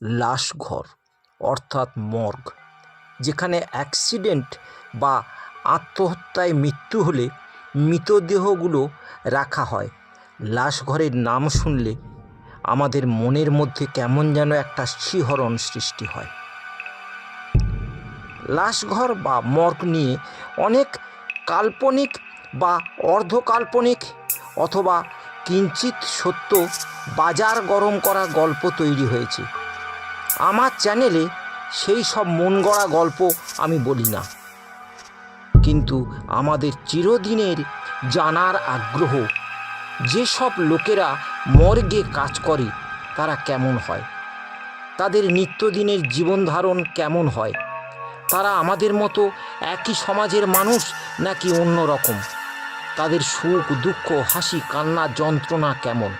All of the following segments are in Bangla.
লাশঘর অর্থাৎ মর্গ, যেখানে অ্যাক্সিডেন্ট বা আত্মহত্যায় মৃত্যু হলে মৃতদেহগুলো রাখা হয়। লাশঘরের নাম শুনলে আমাদের মনের মধ্যে কেমন যেন একটা শিহরণ সৃষ্টি হয়। লাশঘর বা মর্গ নিয়ে অনেক কাল্পনিক বা অর্ধকাল্পনিক অথবা কিঞ্চিত সত্য বাজার গরম করা গল্প তৈরি হয়েছে। আমার চ্যানেলে সেই সব মন গড়া গল্প আমি বলি না, কিন্তু আমাদের চিরদিনের জানার আগ্রহ, যেসব লোকেরা মর্গে কাজ করে তারা কেমন হয়, তাদের নিত্যদিনের জীবনধারণ কেমন হয়, তারা আমাদের মতো একই সমাজের মানুষ নাকি অন্য রকম, তাদের সুখ দুঃখ হাসি কান্না যন্ত্রণা কেমন।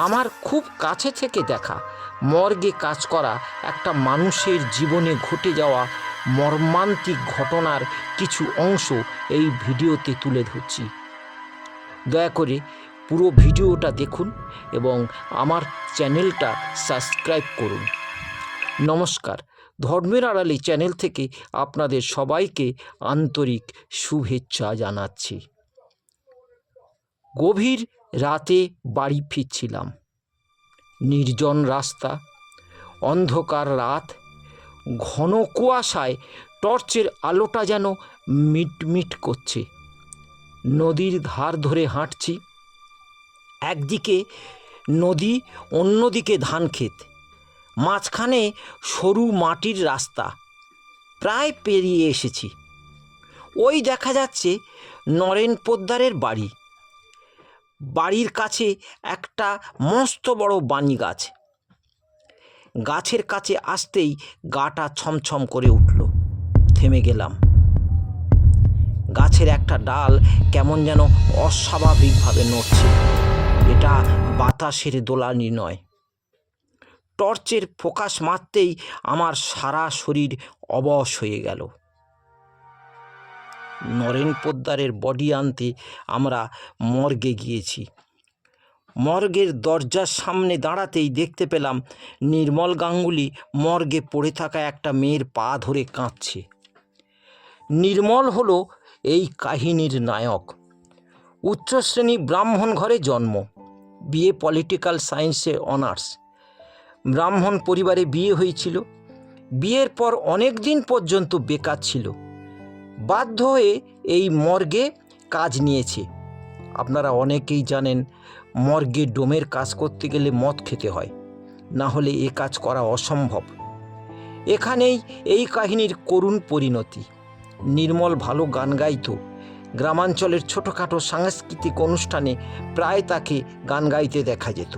আমার খুব কাছে থেকে দেখা মর্গে কাজ করা একটা মানুষের জীবনে ঘটে যাওয়া মর্মান্তিক ঘটনার কিছু অংশ এই ভিডিওতে তুলে ধরছি। দয়া করে পুরো ভিডিওটা দেখুন এবং আমার চ্যানেলটা সাবস্ক্রাইব করুন। নমস্কার, ধর্মের আড়ালে চ্যানেল থেকে আপনাদের সবাইকে আন্তরিক শুভেচ্ছা জানাচ্ছি। গভীর রাতে বাড়ি ফিরছিলাম। নির্জন রাস্তা, অন্ধকার রাত, ঘন কুয়াশায় টর্চের আলোটা যেন মিটমিট করছে। নদীর ধার ধরে হাঁটছি, একদিকে নদী অন্যদিকে ধানক্ষেত, মাঝখানে সরু মাটির রাস্তা। প্রায় পেরিয়ে এসেছি। ওই দেখা যাচ্ছে নরেন পোদ্দারের বাড়ি। বাড়ির কাছে একটা মস্ত বড় বানি গাছ। গাছের কাছে আসতেই গাটা ছমছম করে উঠল। থেমে গেলাম। গাছের একটা ডাল কেমন যেন অস্বাভাবিকভাবে নড়ছে। এটা বাতাসের দোলানি নয়। টর্চের ফোকাস মারতেই আমার সারা শরীর অবশ হয়ে গেল। নরেন পোদ্দারের বডি আনতে আমরা মর্গে গিয়েছি। মর্গের দরজার সামনে দাঁড়াতেই দেখতে পেলাম নির্মল গাঙ্গুলি মর্গে পড়ে থাকা একটা মেয়ের পা ধরে কাঁদছে। নির্মল হলো এই কাহিনীর নায়ক। উচ্চশ্রেণী ব্রাহ্মণ ঘরে জন্ম, বিএ পলিটিক্যাল সায়েন্সে অনার্স। ব্রাহ্মণ পরিবারে বিয়ে হয়েছিল। বিয়ের পর অনেক দিন পর্যন্ত বেকার ছিল। বাধ্য হয়ে এই মর্গে কাজ নিয়েছে। আপনারা অনেকেই জানেন, মর্গে ডোমের কাজ করতে গেলে মদ খেতে হয়, না হলে এ কাজ করা অসম্ভব। এখানেই এই কাহিনীর করুণ পরিণতি। নির্মল ভালো গান গাইত। গ্রামাঞ্চলের ছোটোখাটো সাংস্কৃতিক অনুষ্ঠানে প্রায় তাকে গান গাইতে দেখা যেত।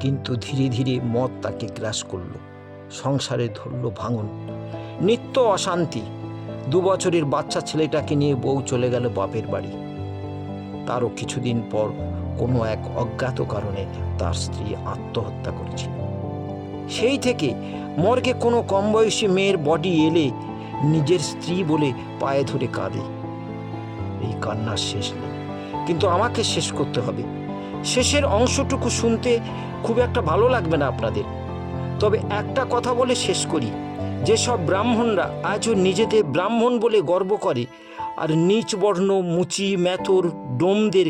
কিন্তু ধীরে ধীরে মদ তাকে গ্রাস করল। সংসারে ধরল ভাঙন, নিত্য অশান্তি। 2 বছরের বাচ্চা ছেলেটাকে নিয়ে বউ চলে গেল বাপের বাড়ি। তারও কিছুদিন পর কোনো এক অজ্ঞাত কারণে তার স্ত্রী আত্মহত্যা করেছিল। সেই থেকে মর্গে কোনো কম বয়সী মেয়ের বডি এলে নিজের স্ত্রী বলে পায়ে ধরে কাঁদে। এই কান্নার শেষ নেই, কিন্তু আমাকে শেষ করতে হবে। শেষের অংশটুকু শুনতে খুব একটা ভালো লাগবে না আপনাদের, তবে একটা কথা বলে শেষ করি। যেসব ব্রাহ্মণরা আজও নিজেদের ব্রাহ্মণ বলে গর্ব করে আর নিচ বর্ণ মুচি মেথর ডোমদের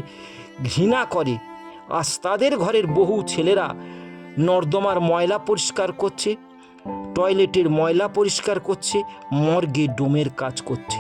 ঘৃণা করে, আজ তাদের ঘরের বহু ছেলেরা নর্দমার ময়লা পরিষ্কার করছে, টয়লেটের ময়লা পরিষ্কার করছে, মর্গে ডোমের কাজ করছে।